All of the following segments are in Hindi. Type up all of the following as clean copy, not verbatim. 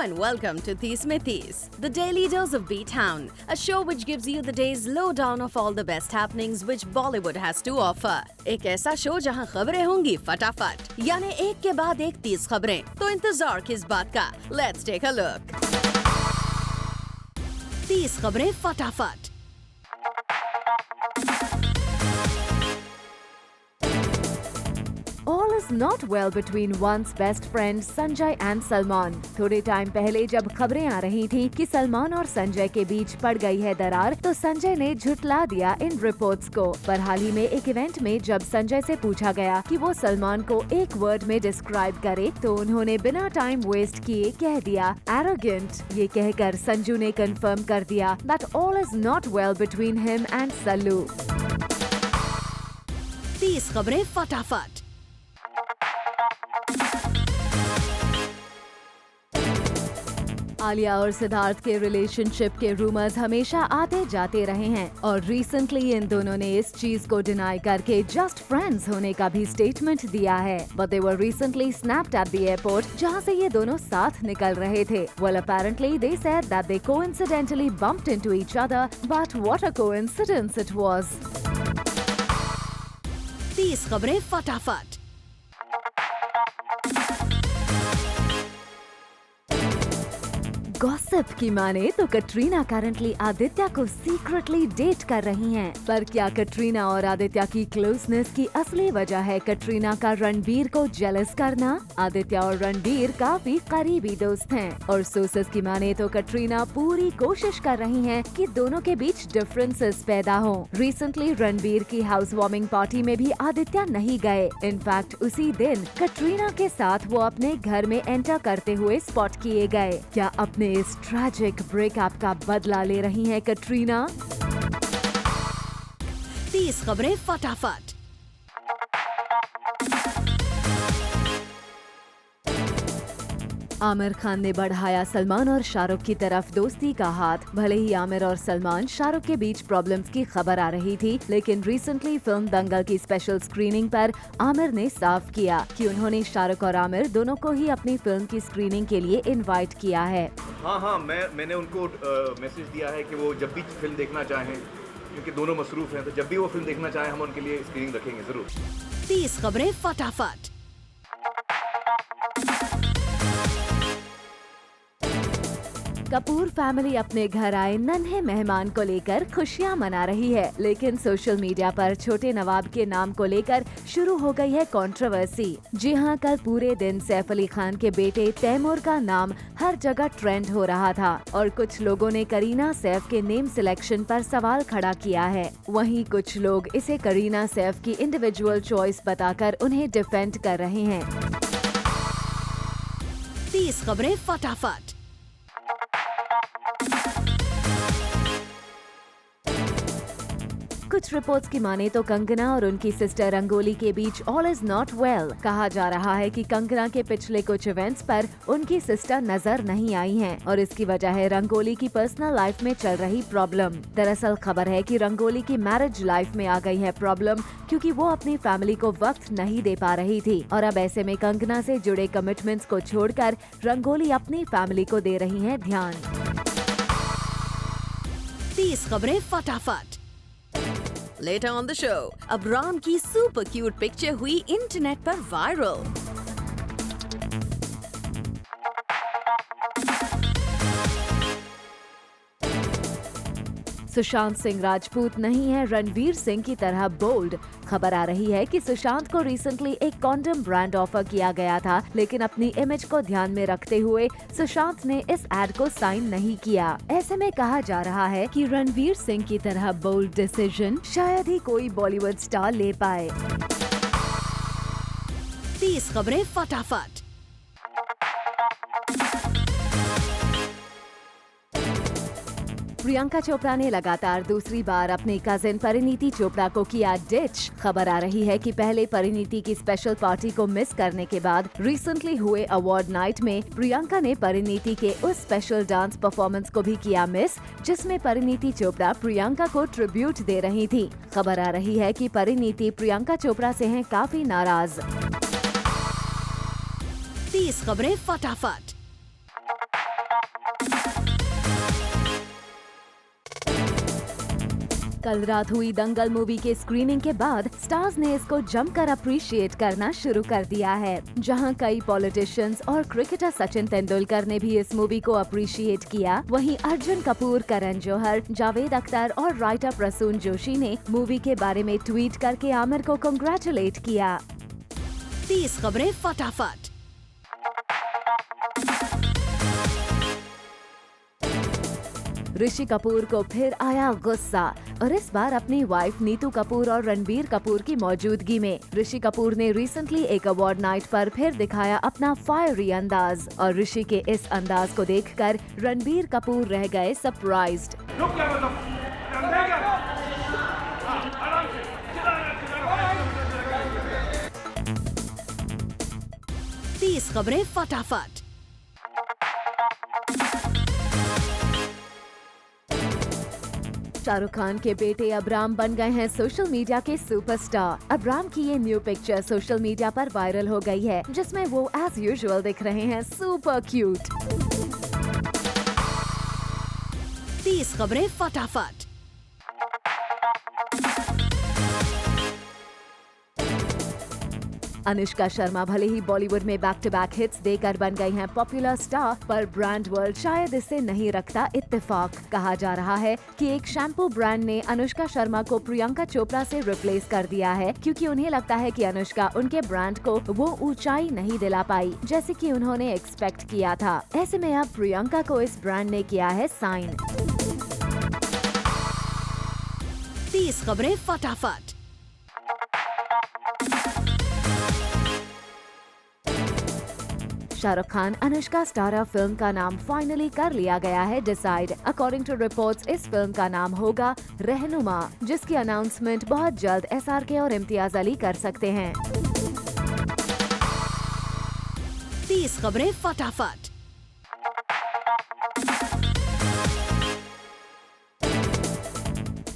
and welcome to This Mein This, the daily dose of B-Town, a show which gives you the day's lowdown of all the best happenings which Bollywood has to offer. एक ऐसा शो जहां खबरें होंगी फटाफट, यानी एक के बाद एक 30 खबरें, तो इंतजार किस बात का? Let's take a look. 30 खबरें फटाफट. All is not well between one's best friend Sanjay and Salman. थोड़े टाइम पहले जब खबरें आ रही थी कि सलमान और संजय के बीच पड़ गई है दरार, तो संजय ने झुठला दिया इन रिपोर्ट्स को। पर हाल ही में एक इवेंट में जब संजय से पूछा गया कि वो सलमान को एक वर्ड में डिस्क्राइब करे, तो उन्होंने बिना टाइम वेस्ट किए कह दिया एरोगेंट। ये कहकर संजू ने कंफर्म कर दिया that all is not well between him and Sallu. 30 खबरें फटाफट. आलिया और सिद्धार्थ के रिलेशनशिप के रूमर्स हमेशा आते जाते रहे हैं और रिसेंटली इन दोनों ने इस चीज को डिनाई करके जस्ट फ्रेंड्स होने का भी स्टेटमेंट दिया है। But they were recently snapped at the airport, जहां से ये दोनों साथ निकल रहे थे। Well apparently they said that they coincidentally bumped into each other, but what a coincidence it was. 30 खबरें फटाफट. गॉसिप की माने तो कटरीना करंटली आदित्य को सीक्रेटली डेट कर रही हैं। पर क्या कटरीना और आदित्य की क्लोजनेस की असली वजह है कटरीना का रणबीर को जेलस करना? आदित्य और रणबीर काफी करीबी दोस्त हैं और सोर्सेस की माने तो कटरीना पूरी कोशिश कर रही हैं कि दोनों के बीच डिफरेंसेस पैदा हो। रिसेंटली रणबीर की हाउस वार्मिंग पार्टी में भी आदित्य नहीं गए। इनफैक्ट उसी दिन कटरीना के साथ वो अपने घर में एंटर करते हुए स्पॉट किए गए। क्या अपने इस ट्रैजिक ब्रेकअप का बदला ले रही हैं कटरीना? 30 खबरें फटाफट. आमिर खान ने बढ़ाया सलमान और शाहरुख की तरफ दोस्ती का हाथ। भले ही आमिर और सलमान शाहरुख के बीच प्रॉब्लम्स की खबर आ रही थी, लेकिन रिसेंटली फिल्म दंगल की स्पेशल स्क्रीनिंग पर आमिर ने साफ किया कि उन्होंने शाहरुख और आमिर दोनों को ही अपनी फिल्म की स्क्रीनिंग के लिए इनवाइट किया है। हाँ, मैंने उनको मैसेज दिया है कि वो जब भी फिल्म देखना चाहें, क्योंकि दोनों मसरूफ हैं, तो जब भी वो फिल्म देखना चाहें हम उनके लिए स्क्रीनिंग रखेंगे जरूर। 30 खबरें फटाफट. कपूर फैमिली अपने घर आए नन्हे मेहमान को लेकर खुशियां मना रही है, लेकिन सोशल मीडिया पर छोटे नवाब के नाम को लेकर शुरू हो गई है कंट्रोवर्सी। जी हां, कल पूरे दिन सैफ अली खान के बेटे तैमूर का नाम हर जगह ट्रेंड हो रहा था और कुछ लोगों ने करीना सैफ के नेम सिलेक्शन पर सवाल खड़ा किया है। वहीं कुछ लोग इसे करीना सैफ की इंडिविजुअल चॉइस बताकर उन्हें डिफेंड कर रहे हैं। 30 खबरें फटाफट. कुछ रिपोर्ट्स की माने तो कंगना और उनकी सिस्टर रंगोली के बीच ऑल इज नॉट वेल। कहा जा रहा है कि कंगना के पिछले कुछ इवेंट्स पर उनकी सिस्टर नजर नहीं आई हैं और इसकी वजह है रंगोली की पर्सनल लाइफ में चल रही प्रॉब्लम। दरअसल खबर है कि रंगोली की मैरिज लाइफ में आ गई है प्रॉब्लम, क्योंकि वो अपनी फैमिली को वक्त नहीं दे पा रही थी और अब ऐसे में कंगना से जुड़े कमिटमेंट्स को छोड़कर रंगोली अपनी फैमिली को दे रही है ध्यान। 30 खबरें फटाफट. Later on the show, AbRam की सुपर क्यूट पिक्चर हुई इंटरनेट पर वायरल. सुशांत सिंह राजपूत नहीं है रणवीर सिंह की तरह बोल्ड। खबर आ रही है कि सुशांत को रिसेंटली एक कॉन्डम ब्रांड ऑफर किया गया था, लेकिन अपनी इमेज को ध्यान में रखते हुए सुशांत ने इस एड को साइन नहीं किया। ऐसे में कहा जा रहा है कि रणवीर सिंह की तरह बोल्ड डिसीजन शायद ही कोई बॉलीवुड स्टार ले पाए। 30 खबरें फटाफट. प्रियंका चोपड़ा ने लगातार दूसरी बार अपनी कजिन परिणीति चोपड़ा को किया डिच। खबर आ रही है कि पहले परिणीति की स्पेशल पार्टी को मिस करने के बाद रिसेंटली हुए अवार्ड नाइट में प्रियंका ने परिणीति के उस स्पेशल डांस परफॉर्मेंस को भी किया मिस, जिसमें परिणीति चोपड़ा प्रियंका को ट्रिब्यूट दे रही थी। खबर आ रही है कि परिणीति प्रियंका चोपड़ा से हैं काफी नाराज। 30 खबरें फटाफट. कल रात हुई दंगल मूवी के स्क्रीनिंग के बाद स्टार्स ने इसको जमकर अप्रिशिएट करना शुरू कर दिया है। जहां कई पॉलिटिशियंस और क्रिकेटर सचिन तेंदुलकर ने भी इस मूवी को अप्रिशिएट किया, वहीं अर्जुन कपूर, करण जौहर, जावेद अख्तर और राइटर प्रसून जोशी ने मूवी के बारे में ट्वीट करके आमिर को कांग्रेचुलेट किया। 30 खबरें फटाफट। ऋषि कपूर को फिर आया गुस्सा और इस बार अपनी वाइफ नीतू कपूर और रणबीर कपूर की मौजूदगी में। ऋषि कपूर ने रिसेंटली एक अवार्ड नाइट पर फिर दिखाया अपना फायरी अंदाज और ऋषि के इस अंदाज को देखकर रणबीर कपूर रह गए सरप्राइज्ड। 30 खबरें फटाफट। शाहरुख खान के बेटे अब्राम बन गए हैं सोशल मीडिया के सुपरस्टार। अब्राम की ये न्यू पिक्चर सोशल मीडिया पर वायरल हो गई है, जिसमें वो एज यूजुअल दिख रहे हैं सुपर क्यूट। 30 खबरें फटाफट। अनुष्का शर्मा भले ही बॉलीवुड में बैक टू बैक हिट्स देकर बन गई हैं पॉपुलर स्टार, पर ब्रांड वर्ल्ड शायद इससे नहीं रखता इत्तेफाक। कहा जा रहा है कि एक शैम्पू ब्रांड ने अनुष्का शर्मा को प्रियंका चोपड़ा से रिप्लेस कर दिया है, क्योंकि उन्हें लगता है कि अनुष्का उनके ब्रांड को वो ऊंचाई नहीं दिला पाई जैसे कि उन्होंने एक्सपेक्ट किया था। ऐसे में अब प्रियंका को इस ब्रांड ने किया है साइन। 30 खबरें फटाफट। शाहरुख खान अनुष्का स्टारर फिल्म का नाम फाइनली कर लिया गया है डिसाइड। अकॉर्डिंग टू रिपोर्ट्स इस फिल्म का नाम होगा रहनुमा, जिसकी अनाउंसमेंट बहुत जल्द SRK और इम्तियाज अली कर सकते हैं। 30 खबरें फटाफट।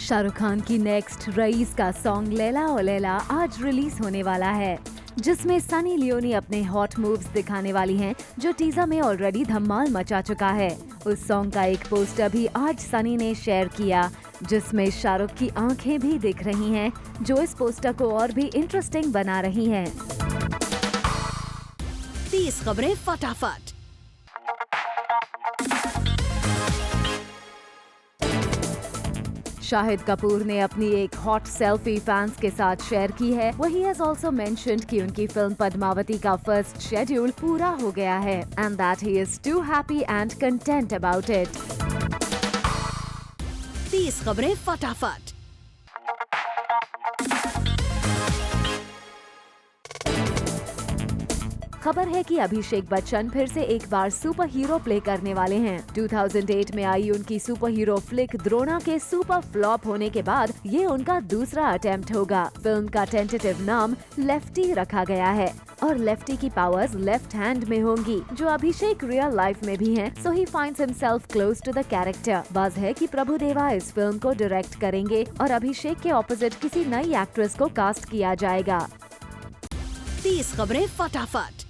शाहरुख खान की नेक्स्ट रईस का सॉन्ग लैला ओ लैला आज रिलीज होने वाला है, जिसमें सनी लियोनी अपने हॉट मूव्स दिखाने वाली हैं, जो टीजर में ऑलरेडी धमाल मचा चुका है। उस सॉन्ग का एक पोस्टर भी आज सनी ने शेयर किया, जिसमें शाहरुख की आंखें भी दिख रही हैं, जो इस पोस्टर को और भी इंटरेस्टिंग बना रही हैं। 30 खबरें फटाफट। शाहिद कपूर ने अपनी एक हॉट सेल्फी फैंस के साथ शेयर की है। वही हैज आल्सो मेंशन्ड कि उनकी फिल्म पद्मावती का फर्स्ट शेड्यूल पूरा हो गया है and that he is too happy and content about it. 30 खबरें फटाफट। खबर है कि अभिषेक बच्चन फिर से एक बार सुपर हीरो प्ले करने वाले हैं। 2008 में आई उनकी सुपर हीरो फ्लिक द्रोणा के सुपर फ्लॉप होने के बाद ये उनका दूसरा अटेम्प्ट होगा। फिल्म का टेंटेटिव नाम लेफ्टी रखा गया है और लेफ्टी की पावर्स लेफ्ट हैंड में होंगी, जो अभिषेक रियल लाइफ में भी हैं, so he finds himself close to the character. Buzz है कि प्रभुदेवा इस फिल्म को डायरेक्ट करेंगे और अभिषेक के ऑपोजिट किसी नई एक्ट्रेस को कास्ट किया जाएगा। 30 खबरें फटाफट।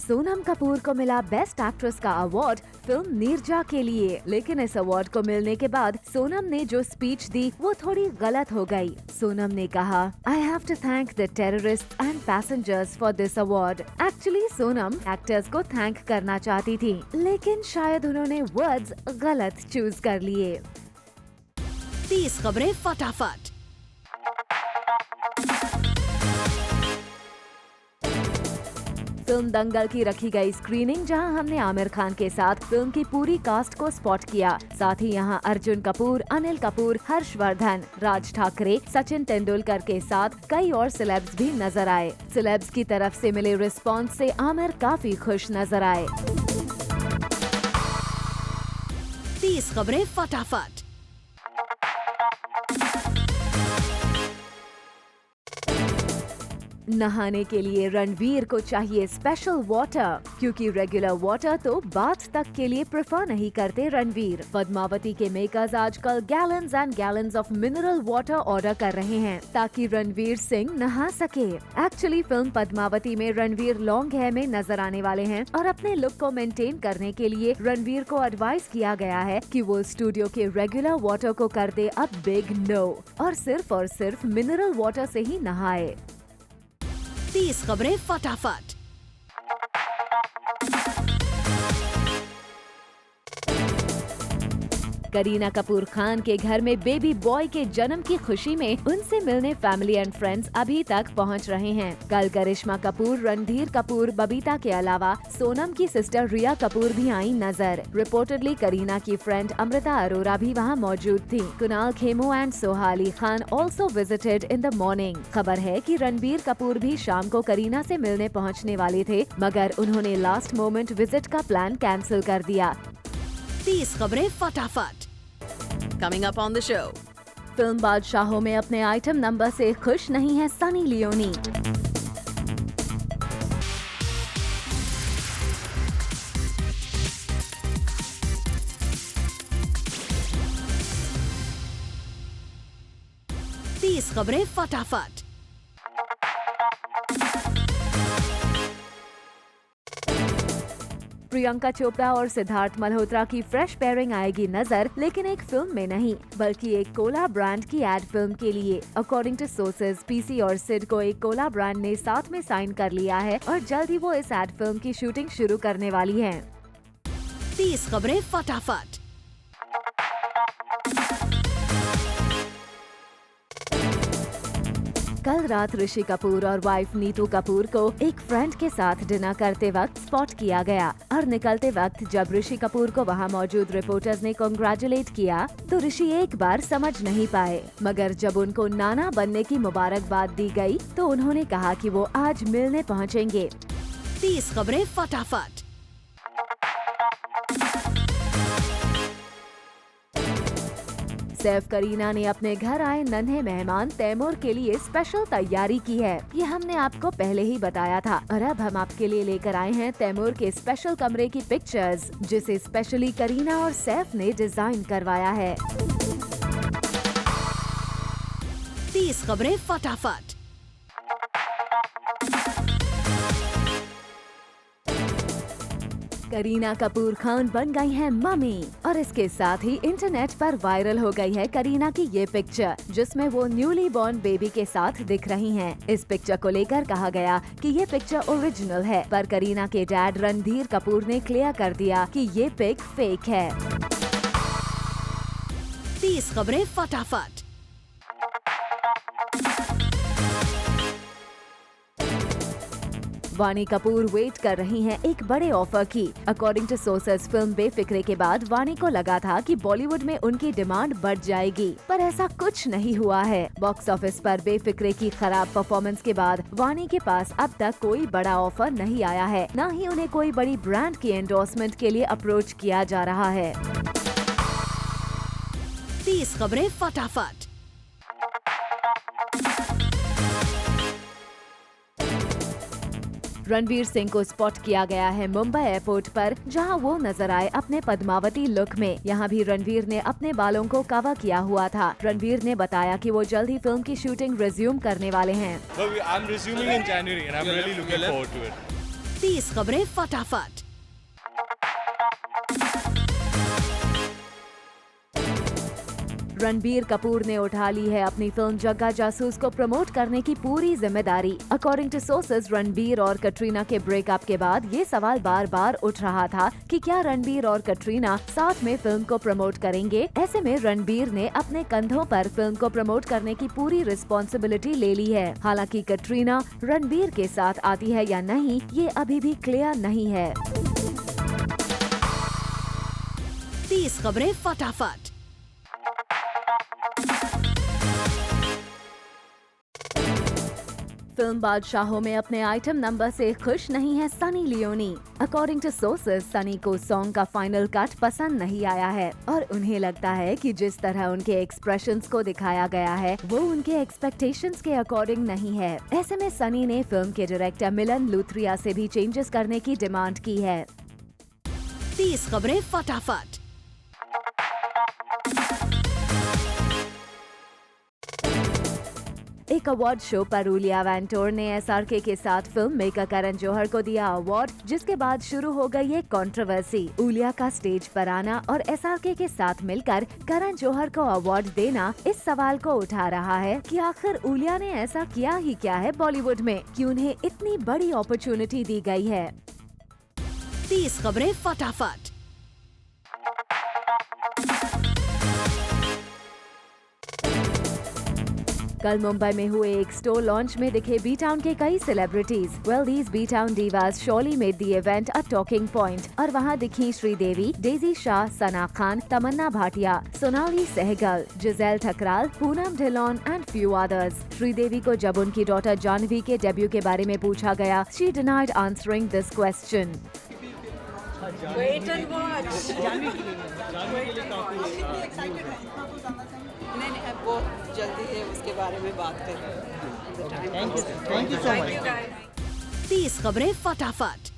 सोनम कपूर को मिला बेस्ट एक्ट्रेस का अवार्ड फिल्म नीरजा के लिए, लेकिन इस अवार्ड को मिलने के बाद सोनम ने जो स्पीच दी वो थोड़ी गलत हो गई। सोनम ने कहा, I have to thank the terrorist and passengers for this award. Actually Sonam actors को थैंक करना चाहती थी, लेकिन शायद उन्होंने वर्ड्स गलत चूज कर लिए। 30 खबरें फटाफट। फिल्म दंगल की रखी गई स्क्रीनिंग, जहां हमने आमिर खान के साथ फिल्म की पूरी कास्ट को स्पॉट किया। साथ ही यहां अर्जुन कपूर, अनिल कपूर, हर्षवर्धन, राज ठाकरे, सचिन तेंदुलकर के साथ कई और सेलेब्स भी नजर आए। सेलेब्स की तरफ से मिले रिस्पॉन्स से आमिर काफी खुश नजर आए। 30 खबरें फटाफट। नहाने के लिए रणवीर को चाहिए स्पेशल वाटर, क्योंकि रेगुलर वाटर तो बाथ तक के लिए प्रेफर नहीं करते रणवीर। पद्मावती के मेकर्स आजकल gallons and gallons of mineral water order कर रहे हैं ताकि रणवीर सिंह नहा सके। एक्चुअली फिल्म पद्मावती में रणवीर लॉन्ग हेयर में नजर आने वाले हैं और अपने लुक को मेंटेन करने के लिए रणवीर को एडवाइस किया गया है कि वो स्टूडियो के रेगुलर वाटर को कर दे अब बिग नो और सिर्फ मिनरल वाटर से ही नहाए। 30 खबरें फटाफट। करीना कपूर खान के घर में बेबी बॉय के जन्म की खुशी में उनसे मिलने फैमिली एंड फ्रेंड्स अभी तक पहुंच रहे हैं। कल करिश्मा कपूर, रणधीर कपूर, बबीता के अलावा सोनम की सिस्टर रिया कपूर भी आई नजर। रिपोर्टेडली करीना की फ्रेंड अमृता अरोरा भी वहां मौजूद थी। Kunal Khemu and सोहाली Khan also visited in the morning. खबर है कि रणबीर कपूर भी शाम को करीना से मिलने पहुंचने वाले थे, मगर उन्होंने लास्ट मोमेंट विजिट का प्लान कैंसिल कर दिया। 30 खबरें फटाफट। Coming up on the show. फिल्म बादशाहों में अपने आइटम नंबर से खुश नहीं है सनी लियोनी। तीस खबरें फटाफट। प्रियंका चोपड़ा और सिद्धार्थ मल्होत्रा की फ्रेश पेयरिंग आएगी नजर, लेकिन एक फिल्म में नहीं बल्कि एक कोला ब्रांड की एड फिल्म के लिए। अकॉर्डिंग टू सोर्सेज, पीसी और सिड को एक कोला ब्रांड ने साथ में साइन कर लिया है और जल्द ही वो इस एड फिल्म की शूटिंग शुरू करने वाली है। 30 खबरें फटाफट। कल रात ऋषि कपूर और वाइफ नीतू कपूर को एक फ्रेंड के साथ डिनर करते वक्त स्पॉट किया गया और निकलते वक्त जब ऋषि कपूर को वहां मौजूद रिपोर्टर्स ने कांग्रेचुलेट किया तो ऋषि एक बार समझ नहीं पाए, मगर जब उनको नाना बनने की मुबारकबाद दी गई तो उन्होंने कहा कि वो आज मिलने पहुंचेंगे। 30 खबरें फटाफट। सैफ करीना ने अपने घर आए नन्हे मेहमान तैमूर के लिए स्पेशल तैयारी की है। ये हमने आपको पहले ही बताया था और अब हम आपके लिए लेकर आए हैं तैमूर के स्पेशल कमरे की पिक्चर्स, जिसे स्पेशली करीना और सैफ ने डिजाइन करवाया है। 30 खबरें फटाफट। करीना कपूर खान बन गई हैं मम्मी और इसके साथ ही इंटरनेट पर वायरल हो गई है करीना की ये पिक्चर, जिसमें वो न्यूली बॉर्न बेबी के साथ दिख रही हैं। इस पिक्चर को लेकर कहा गया कि ये पिक्चर ओरिजिनल है, पर करीना के डैड रणधीर कपूर ने क्लियर कर दिया कि ये पिक फेक है। 30 खबरें फटाफट। वानी कपूर वेट कर रही हैं एक बड़े ऑफर की। According to sources, film Befikre के बाद वानी को लगा था कि बॉलीवुड में उनकी डिमांड बढ़ जाएगी, पर ऐसा कुछ नहीं हुआ है। बॉक्स ऑफिस पर बेफिक्रे की खराब परफॉर्मेंस के बाद वानी के पास अब तक कोई बड़ा ऑफर नहीं आया है, न ही उन्हें कोई बड़ी ब्रांड की एंडोर्समेंट के लिए अप्रोच किया जा रहा है। 30 खबरें फटाफट। रणवीर सिंह को स्पॉट किया गया है मुंबई एयरपोर्ट पर, जहां वो नजर आए अपने पद्मावती लुक में। यहां भी रणवीर ने अपने बालों को कवर किया हुआ था। रणवीर ने बताया कि वो जल्द ही फिल्म की शूटिंग रिज्यूम करने वाले हैं। 30 खबरें फटाफट। रणबीर कपूर ने उठा ली है अपनी फिल्म जग्गा जासूस को प्रमोट करने की पूरी जिम्मेदारी। अकॉर्डिंग टू सोर्सेज, रणबीर और कटरीना के ब्रेकअप के बाद ये सवाल बार बार उठ रहा था कि क्या रणबीर और कटरीना साथ में फिल्म को प्रमोट करेंगे। ऐसे में रणबीर ने अपने कंधों पर फिल्म को प्रमोट करने की पूरी रिस्पॉन्सिबिलिटी ले ली है। हालांकि कटरीना रणबीर के साथ आती है या नहीं, ये अभी भी क्लियर नहीं है। 30 खबरें फटाफट। फिल्म बादशाहों में अपने आइटम नंबर से खुश नहीं है Sunny Leone. According to sources, Sunny को सॉन्ग का फाइनल कट पसंद नहीं आया है और उन्हें लगता है कि जिस तरह उनके एक्सप्रेशंस को दिखाया गया है वो उनके एक्सपेक्टेशंस के अकॉर्डिंग नहीं है। ऐसे में सनी ने फिल्म के डायरेक्टर मिलन लूथरिया से भी चेंजेस करने की डिमांड की है। 30 खबरें फटाफट। एक अवार्ड शो पर उलिया वैंटोर ने एसआरके के साथ फिल्म मेकर करण जौहर को दिया अवार्ड, जिसके बाद शुरू हो गई एक कंट्रोवर्सी। उलिया का स्टेज पर आना और एसआरके के साथ मिलकर करण जौहर को अवार्ड देना इस सवाल को उठा रहा है कि आखिर उलिया ने ऐसा किया ही क्या है बॉलीवुड में कि उन्हें इतनी बड़ी अपॉर्चुनिटी दी गई है। 30 खबरें फटाफट। कल मुंबई में हुए एक स्टोर लॉन्च में दिखे बी टाउन के कई celebrities. Well, these B town divas surely made the event a talking point। और वहाँ दिखी Sridevi, Daisy Shah, Sana Khan, Tamannaah Bhatia, Sonali Sehgal, Gizele Thakral, Poonam Dhillon and few others. Sridevi को जब उनकी डॉटर जानवी के डेब्यू के बारे में पूछा गया, she denied answering this question। Wait and watch। नहीं, अब बहुत जल्दी है उसके बारे में बात करें। Thank you so much। 30 खबरें फटाफट।